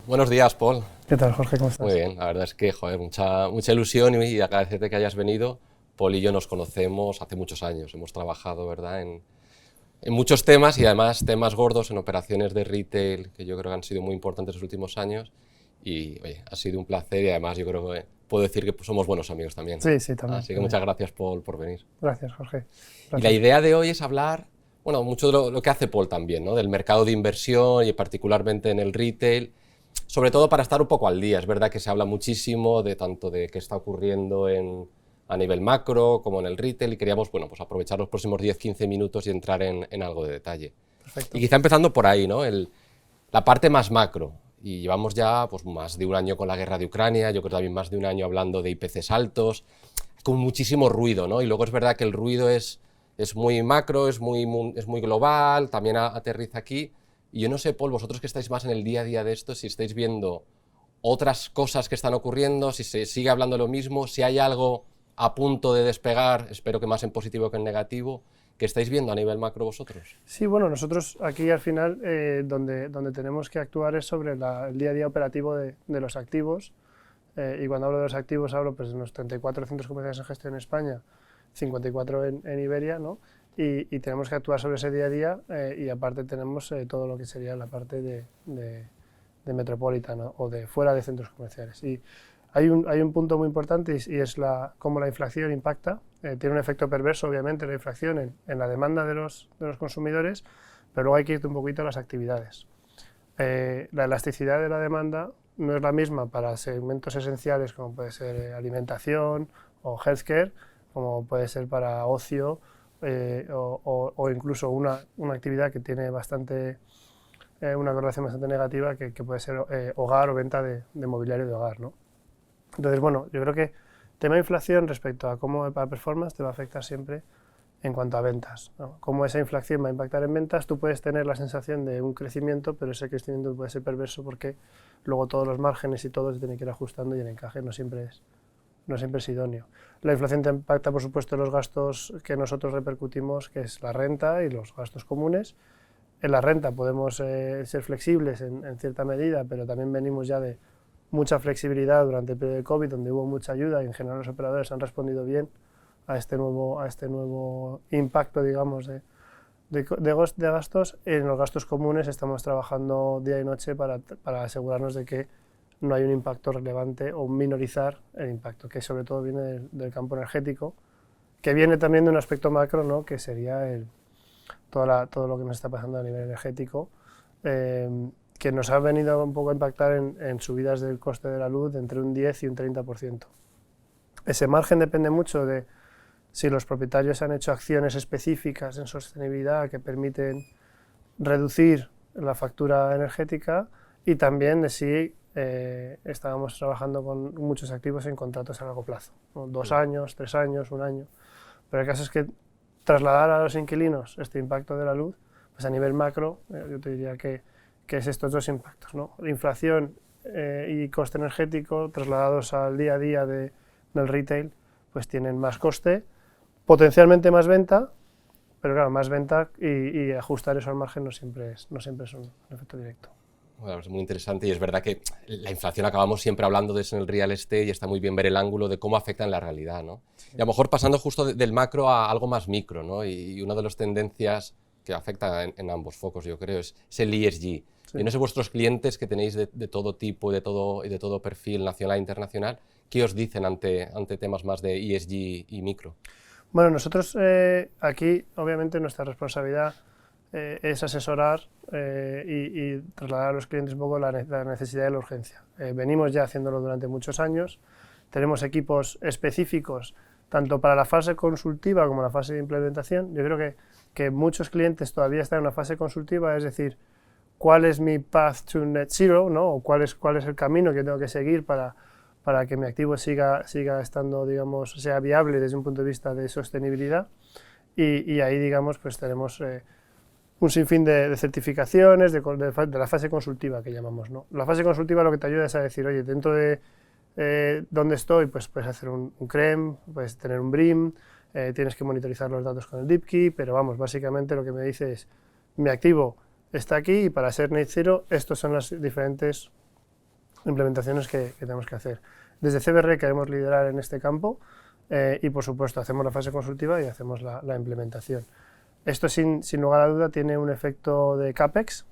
Buenos días, Paul. ¿Qué tal, Jorge? ¿Cómo estás? Muy bien, la verdad es que, joder, mucha ilusión y agradecerte que hayas venido. Paul y yo nos conocemos hace muchos años, hemos trabajado, ¿verdad?, en muchos temas y además temas gordos en operaciones de retail que yo creo que han sido muy importantes en los últimos años y, oye, ha sido un placer y además yo creo que puedo decir que somos buenos amigos también. Sí, sí, también. Así que muchas gracias, Paul, por venir. Gracias, Jorge. Y la idea de hoy es hablar, bueno, mucho de lo que hace Paul también, ¿no?, del mercado de inversión y particularmente en el retail, sobre todo para estar un poco al día. Es verdad que se habla muchísimo de tanto de qué está ocurriendo a nivel macro como en el retail y queríamos, bueno, pues aprovechar los próximos 10-15 minutos y entrar en algo de detalle. Perfecto. Y quizá empezando por ahí, ¿no?, la parte más macro. Y llevamos ya pues, más de un año con la guerra de Ucrania, yo creo también más de un año hablando de IPCs altos, con muchísimo ruido, ¿no? Y luego es verdad que el ruido es muy macro, es muy global, también aterriza aquí. Y yo no sé, Paul, vosotros que estáis más en el día a día de esto, si estáis viendo otras cosas que están ocurriendo, si se sigue hablando lo mismo, si hay algo a punto de despegar, espero que más en positivo que en negativo, que estáis viendo a nivel macro vosotros. Sí, bueno, nosotros aquí al final donde tenemos que actuar es sobre el día a día operativo de los activos. Y cuando hablo de los activos hablo pues, de unos 34 centros comerciales en gestión en España, 54 en Iberia, ¿no? Y tenemos que actuar sobre ese día a día y aparte tenemos todo lo que sería la parte de metropolitana o de fuera de centros comerciales. Y hay un punto muy importante y es cómo la inflación impacta. Tiene un efecto perverso, obviamente, la inflación en la demanda de los consumidores, pero luego hay que ir un poquito a las actividades. La elasticidad de la demanda no es la misma para segmentos esenciales como puede ser alimentación o healthcare, como puede ser para ocio o incluso una actividad que tiene una correlación bastante negativa que puede ser hogar o venta de mobiliario de hogar, ¿no? Entonces, bueno, yo creo que el tema de inflación respecto a cómo va performance te va a afectar siempre en cuanto a ventas, ¿no? Cómo esa inflación va a impactar en ventas, tú puedes tener la sensación de un crecimiento, pero ese crecimiento puede ser perverso porque luego todos los márgenes y todo se tienen que ir ajustando y el encaje no siempre es idóneo. La inflación te impacta, por supuesto, en los gastos que nosotros repercutimos, que es la renta y los gastos comunes. En la renta podemos ser flexibles en cierta medida, pero también venimos ya de mucha flexibilidad durante el periodo de COVID, donde hubo mucha ayuda y en general los operadores han respondido bien a este nuevo impacto, digamos, de gastos. En los gastos comunes estamos trabajando día y noche para asegurarnos de que no hay un impacto relevante o minorizar el impacto, que sobre todo viene del campo energético, que viene también de un aspecto macro, ¿no?, que sería todo lo que nos está pasando a nivel energético, que nos ha venido un poco a impactar en subidas del coste de la luz de entre un 10 y un 30%. Ese margen depende mucho de si los propietarios han hecho acciones específicas en sostenibilidad que permiten reducir la factura energética y también de si estábamos trabajando con muchos activos en contratos a largo plazo, ¿no? 2 años, 3 años, 1 año. Pero el caso es que trasladar a los inquilinos este impacto de la luz, pues a nivel macro, yo te diría que es estos dos impactos, ¿no? La inflación y coste energético trasladados al día a día del retail, pues tienen más coste, potencialmente más venta, pero claro, más venta y ajustar eso al margen no siempre es un efecto directo. Bueno, es muy interesante y es verdad que la inflación acabamos siempre hablando de eso en el real estate y está muy bien ver el ángulo de cómo afecta en la realidad, ¿no? Sí. Y a lo mejor pasando justo del macro a algo más micro, ¿no? Y una de las tendencias que afecta en ambos focos, yo creo, es el ESG. Sí. Yo no sé vuestros clientes que tenéis de todo tipo y de todo perfil nacional e internacional, ¿qué os dicen ante temas más de ESG y micro? Bueno, nosotros aquí, obviamente, nuestra responsabilidad es asesorar y trasladar a los clientes un poco la necesidad de la urgencia. Venimos ya haciéndolo durante muchos años, tenemos equipos específicos tanto para la fase consultiva como la fase de implementación. Yo creo que muchos clientes todavía están en una fase consultiva, es decir, cuál es mi path to net zero, ¿no? O cuál es el camino que tengo que seguir para que mi activo siga estando, digamos, sea viable desde un punto de vista de sostenibilidad. Y ahí, digamos, pues tenemos un sinfín de certificaciones de la fase consultiva que llamamos, ¿no? La fase consultiva lo que te ayuda es a decir, oye, dentro de donde estoy, pues puedes hacer un CREM, puedes tener un BREEAM, tienes que monitorizar los datos con el DeepKey, pero vamos, básicamente lo que me dice es, mi activo está aquí y para ser net zero estos son los diferentes implementaciones que tenemos que hacer. Desde CBR queremos liderar en este campo y, por supuesto, hacemos la fase consultiva y hacemos la implementación. Esto, sin lugar a duda, tiene un efecto de CAPEX,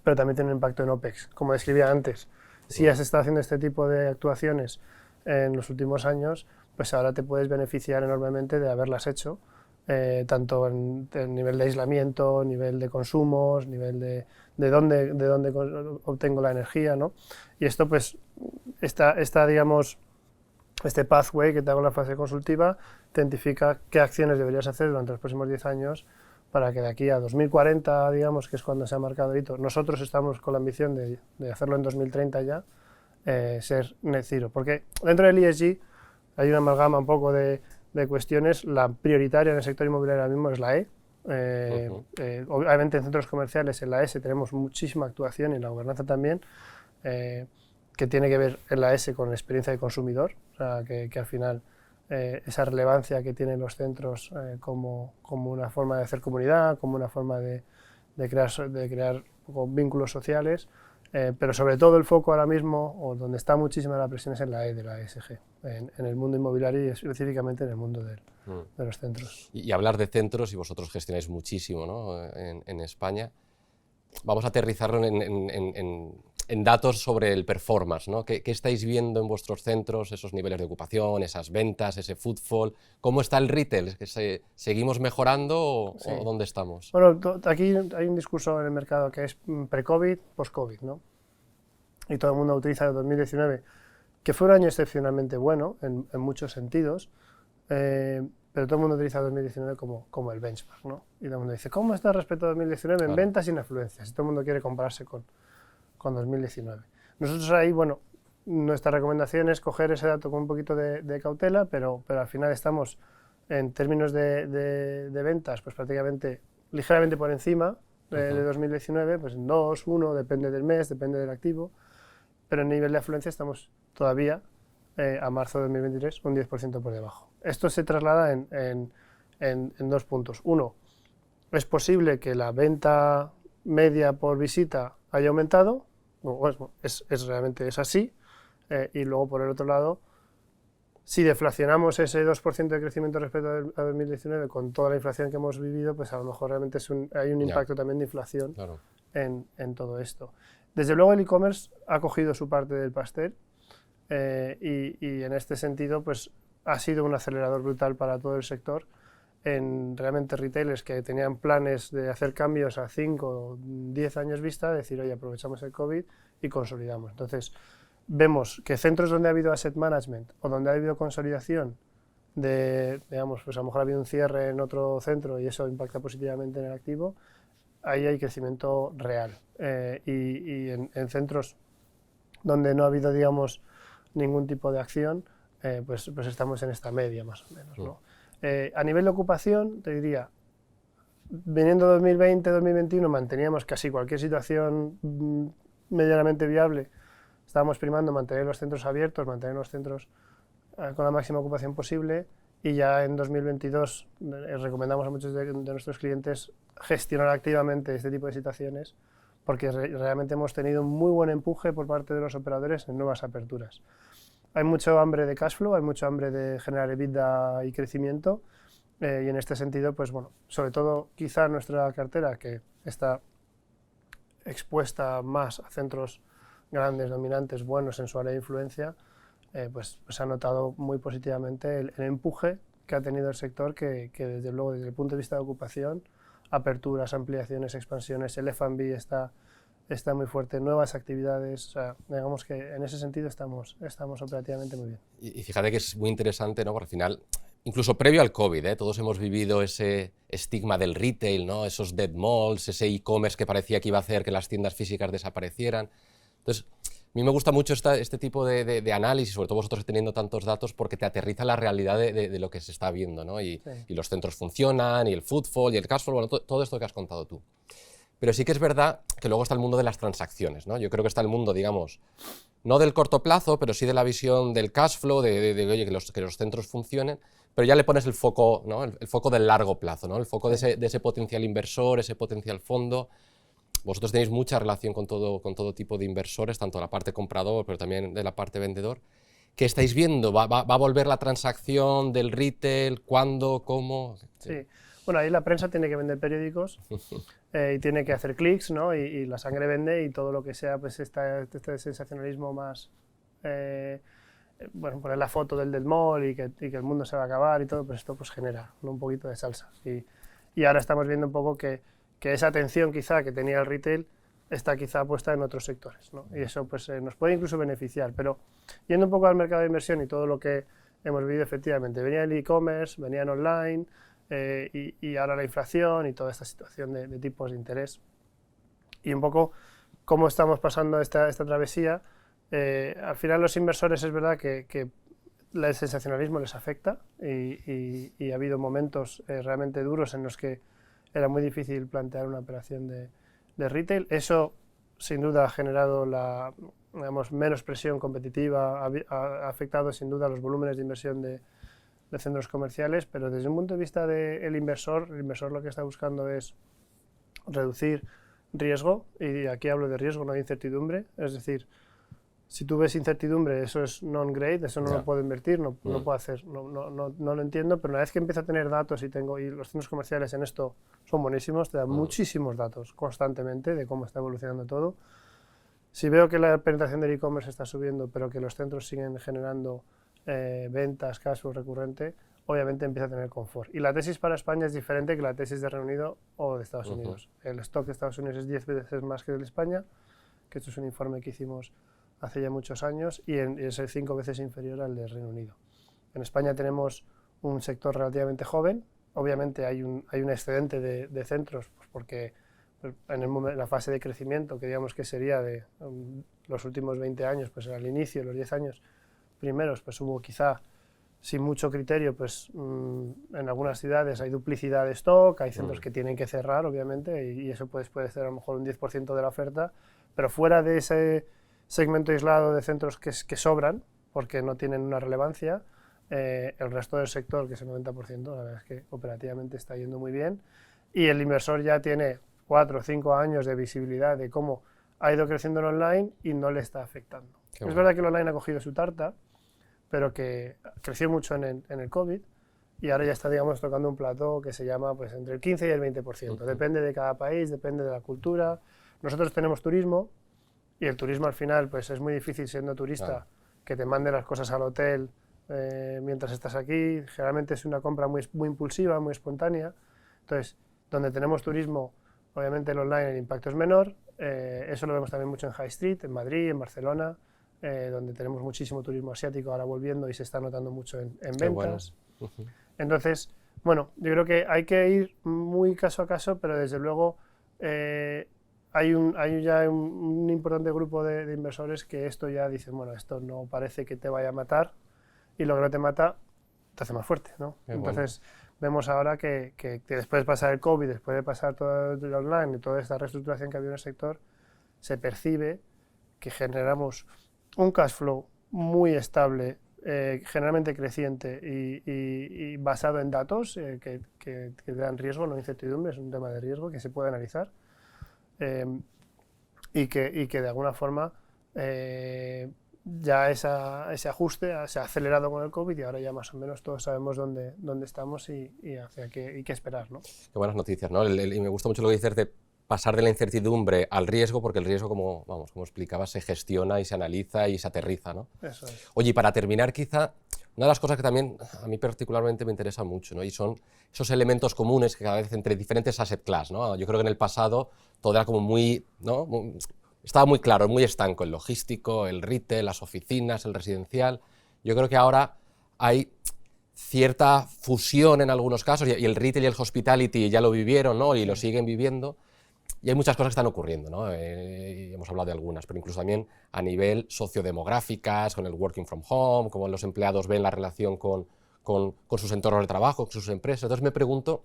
pero también tiene un impacto en OPEX. Como describía antes, si has estado haciendo este tipo de actuaciones en los últimos años, pues ahora te puedes beneficiar enormemente de haberlas hecho, tanto en nivel de aislamiento, nivel de consumos, nivel de dónde obtengo la energía, ¿no? Y esto, pues, digamos, este pathway que te hago en la fase consultiva te identifica qué acciones deberías hacer durante los próximos 10 años para que de aquí a 2040, digamos, que es cuando se ha marcado el hito, nosotros estamos con la ambición de hacerlo en 2030 ya, ser net zero. Porque dentro del ESG hay una amalgama un poco de cuestiones. La prioritaria en el sector inmobiliario ahora mismo es la E. Obviamente en centros comerciales, en la S, tenemos muchísima actuación y en la gobernanza también, que tiene que ver en la S con la experiencia de consumidor, o sea, que al final esa relevancia que tienen los centros como una forma de hacer comunidad, como una forma de crear vínculos sociales, pero sobre todo el foco ahora mismo, o donde está muchísima la presión, es en la E de la ESG, en el mundo inmobiliario y específicamente en el mundo de los centros. Y hablar de centros, y vosotros gestionáis muchísimo, ¿no?, en España, vamos a aterrizarlo en datos sobre el performance, ¿no? ¿Qué estáis viendo en vuestros centros, esos niveles de ocupación, esas ventas, ese footfall? ¿Cómo está el retail? ¿Seguimos mejorando Sí. o dónde estamos? Bueno, aquí hay un discurso en el mercado que es pre-COVID, post-COVID, ¿no? Y todo el mundo utiliza el 2019, que fue un año excepcionalmente bueno en muchos sentidos, pero todo el mundo utiliza 2019 como el benchmark, ¿no? Y todo el mundo dice, ¿cómo está respecto a 2019 en ventas y en afluencias? Y todo el mundo quiere compararse con 2019. Nosotros ahí, bueno, nuestra recomendación es coger ese dato con un poquito de cautela, pero al final estamos en términos de ventas, pues prácticamente ligeramente por encima de 2019, pues en 2, 1, depende del mes, depende del activo, pero en nivel de afluencia estamos todavía a marzo de 2023 un 10% por debajo. Esto se traslada en dos puntos. Uno, es posible que la venta media por visita haya aumentado, realmente es así, y luego por el otro lado, si deflacionamos ese 2% de crecimiento respecto a 2019 con toda la inflación que hemos vivido, pues a lo mejor realmente hay un impacto también de inflación en todo esto. Desde luego el e-commerce ha cogido su parte del pastel y en este sentido pues ha sido un acelerador brutal para todo el sector. En realmente retailers que tenían planes de hacer cambios a 5 o 10 años vista, decir, oye, aprovechamos el COVID y consolidamos. Entonces, vemos que centros donde ha habido asset management o donde ha habido consolidación digamos, pues a lo mejor ha habido un cierre en otro centro y eso impacta positivamente en el activo, ahí hay crecimiento real. Y en centros donde no ha habido, digamos, ningún tipo de acción, pues estamos en esta media más o menos, ¿no? A nivel de ocupación, te diría, viniendo 2020-2021 manteníamos casi cualquier situación medianamente viable, estábamos primando mantener los centros abiertos, mantener los centros con la máxima ocupación posible, y ya en 2022 recomendamos a muchos de nuestros clientes gestionar activamente este tipo de situaciones, porque realmente hemos tenido un muy buen empuje por parte de los operadores en nuevas aperturas. Hay mucho hambre de cash flow, hay mucho hambre de generar EBITDA y crecimiento, y en este sentido, pues bueno, sobre todo quizá nuestra cartera, que está expuesta más a centros grandes, dominantes, buenos en su área de influencia, pues ha notado muy positivamente el empuje que ha tenido el sector, que desde luego desde el punto de vista de ocupación, aperturas, ampliaciones, expansiones, el F&B está muy fuerte, nuevas actividades, o sea, digamos que en ese sentido estamos operativamente muy bien. Y fíjate que es muy interesante, ¿no? Porque al final, incluso previo al COVID, todos hemos vivido ese estigma del retail, ¿no? Esos dead malls, ese e-commerce que parecía que iba a hacer que las tiendas físicas desaparecieran. Entonces, a mí me gusta mucho este tipo de análisis, sobre todo vosotros teniendo tantos datos, porque te aterriza la realidad de lo que se está viendo, ¿no? Y los centros funcionan, y el footfall, y el cash flow, bueno, todo esto que has contado tú. Pero sí que es verdad que luego está el mundo de las transacciones, ¿no? Yo creo que está el mundo, digamos, no del corto plazo, pero sí de la visión del cash flow, oye, que los centros funcionen, pero ya le pones el foco, ¿no? El foco del largo plazo, ¿no? El foco de ese potencial inversor, ese potencial fondo. vosotros tenéis mucha relación con todo tipo de inversores, tanto la parte comprador, pero también de la parte vendedor. ¿Qué estáis viendo? ¿Va a volver la transacción del retail? ¿Cuándo? ¿Cómo? Sí. Bueno, ahí la prensa tiene que vender periódicos y tiene que hacer clics, ¿no? Y la sangre vende y todo lo que sea, pues este sensacionalismo más... bueno, poner la foto del mall y que el mundo se va a acabar y todo, pues esto pues genera, ¿no?, un poquito de salsa. Y ahora estamos viendo un poco que esa atención quizá que tenía el retail está quizá puesta en otros sectores, ¿no? Y eso pues nos puede incluso beneficiar. Pero yendo un poco al mercado de inversión y todo lo que hemos vivido, efectivamente, venía el e-commerce, venían online y ahora la inflación y toda esta situación de tipos de interés. Y un poco cómo estamos pasando esta travesía. Al final los inversores es verdad que el sensacionalismo les afecta y ha habido momentos realmente duros en los que era muy difícil plantear una operación de retail. Eso sin duda ha generado menos presión competitiva, ha afectado sin duda los volúmenes de inversión de centros comerciales, pero desde un punto de vista del inversor, el inversor lo que está buscando es reducir riesgo, y aquí hablo de riesgo, no de incertidumbre, es decir, si tú ves incertidumbre, eso es non-grade, eso no lo puedo invertir, no puedo hacer, no lo entiendo, pero una vez que empiezo a tener datos y los centros comerciales en esto son buenísimos, te dan muchísimos datos constantemente de cómo está evolucionando todo. Si veo que la penetración del e-commerce está subiendo, pero que los centros siguen generando ventas, cash flow recurrente, obviamente empieza a tener confort. Y la tesis para España es diferente que la tesis de Reino Unido o de Estados Unidos. El stock de Estados Unidos es 10 veces más que el de España, que esto es un informe que hicimos hace ya muchos años, y es 5 veces inferior al de Reino Unido. En España tenemos un sector relativamente joven, obviamente hay un excedente de centros, pues porque en la fase de crecimiento, que digamos que sería de los últimos 20 años, pues al inicio, los 10 años primeros, pues hubo quizá, sin mucho criterio, pues en algunas ciudades hay duplicidad de stock, hay centros que tienen que cerrar, obviamente, y eso puede ser a lo mejor un 10% de la oferta, pero fuera de ese segmento aislado de centros que sobran, porque no tienen una relevancia, el resto del sector, que es el 90%, la verdad es que operativamente está yendo muy bien, y el inversor ya tiene 4 o 5 años de visibilidad de cómo ha ido creciendo el online y no le está afectando. Es verdad que el online ha cogido su tarta, pero que creció mucho en el COVID y ahora ya está, digamos, tocando un plató que se llama pues entre el 15 y el 20%. Depende de cada país, depende de la cultura. Nosotros tenemos turismo, y el turismo al final pues es muy difícil, siendo turista, que te mande las cosas al hotel mientras estás aquí. Generalmente es una compra muy impulsiva, muy espontánea. Entonces, donde tenemos turismo, obviamente el online el impacto es menor. Eso lo vemos también mucho en High Street, en Madrid, en Barcelona, donde tenemos muchísimo turismo asiático ahora volviendo y se está notando mucho en ventas. Bueno. Entonces, bueno, yo creo que hay que ir muy caso a caso, pero desde luego hay ya un importante grupo de inversores que esto ya dicen, bueno, esto no parece que te vaya a matar, y lo que no te mata te hace más fuerte, ¿no? Entonces vemos ahora que después de pasar el COVID, después de pasar todo el online y toda esta reestructuración que ha habido en el sector, se percibe que generamos un cash flow muy estable, generalmente creciente y basado en datos que dan riesgo, no incertidumbre, es un tema de riesgo que se puede analizar. Y que de alguna forma ya ese ajuste se ha acelerado con el COVID, y ahora ya más o menos todos sabemos dónde estamos y hacia qué esperar, ¿no? Qué buenas noticias, ¿no? Y me gusta mucho lo que dices de pasar de la incertidumbre al riesgo, porque el riesgo, como explicabas, se gestiona y se analiza y se aterriza, ¿no? Eso es. Oye, y para terminar, quizá, una de las cosas que también a mí particularmente me interesa mucho, ¿no? Y son esos elementos comunes que cada vez entre diferentes asset class, ¿no? Yo creo que en el pasado todo era como muy, ¿no? Estaba muy claro, muy estanco, el logístico, el retail, las oficinas, el residencial. Yo creo que ahora hay cierta fusión en algunos casos, y el retail y el hospitality ya lo vivieron, ¿no? Y lo siguen viviendo. Y hay muchas cosas que están ocurriendo, ¿no? Hemos hablado de algunas, pero incluso también a nivel sociodemográficas, con el working from home, cómo los empleados ven la relación con sus entornos de trabajo, con sus empresas. Entonces me pregunto,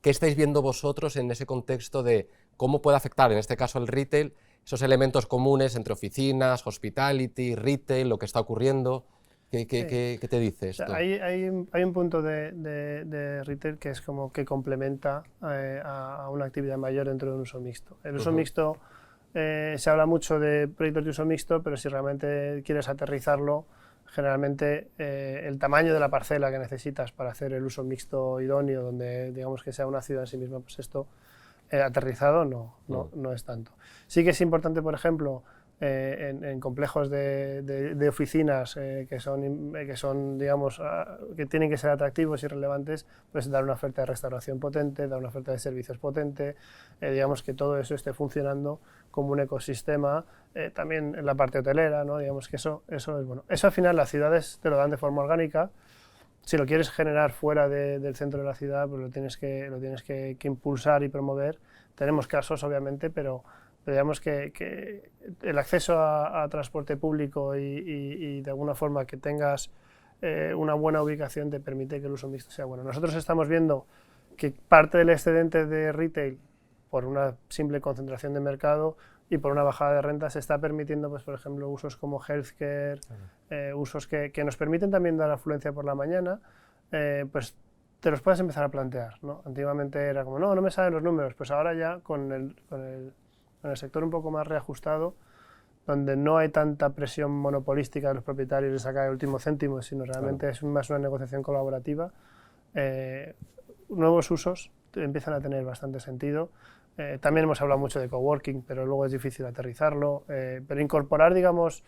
¿qué estáis viendo vosotros en ese contexto de cómo puede afectar, en este caso el retail, esos elementos comunes entre oficinas, hospitality, retail, lo que está ocurriendo? ¿Qué te dice O sea, esto? hay un punto de retail que es como que complementa a una actividad mayor dentro de un uso mixto. El uso mixto, se habla mucho de proyectos de uso mixto, pero si realmente quieres aterrizarlo, generalmente el tamaño de la parcela que necesitas para hacer el uso mixto idóneo, donde digamos que sea una ciudad en sí misma, pues esto aterrizado no es tanto. Sí que es importante, por ejemplo, en complejos de oficinas que son, digamos, que tienen que ser atractivos y relevantes, pues dar una oferta de restauración potente, dar una oferta de servicios potente, digamos que todo eso esté funcionando como un ecosistema, también en la parte hotelera, ¿no? Digamos que eso es bueno. Eso al final las ciudades te lo dan de forma orgánica. Si lo quieres generar fuera del centro de la ciudad, pues lo tienes que impulsar y promover. Tenemos casos, obviamente, pero digamos que el acceso a transporte público y de alguna forma que tengas una buena ubicación te permite que el uso mixto sea bueno. Nosotros estamos viendo que parte del excedente de retail, por una simple concentración de mercado y por una bajada de renta, se está permitiendo, pues, por ejemplo, usos como healthcare, usos que nos permiten también dar afluencia por la mañana, pues te los puedes empezar a plantear, ¿no? Antiguamente era como, no me salen los números, pues ahora ya con el sector un poco más reajustado, donde no hay tanta presión monopolística de los propietarios de sacar el último céntimo, sino realmente es más una negociación colaborativa, nuevos usos empiezan a tener bastante sentido. También hemos hablado mucho de coworking, pero luego es difícil aterrizarlo, pero incorporar, digamos,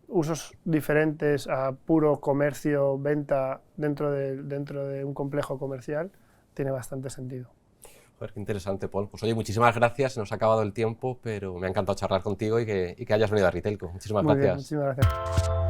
usos diferentes a puro comercio, venta dentro de un complejo comercial, tiene bastante sentido. Joder, qué interesante, Paul. Pues oye, muchísimas gracias, se nos ha acabado el tiempo, pero me ha encantado charlar contigo y que hayas venido a Retailco. Muchísimas Muy gracias. bien, muchísimas gracias.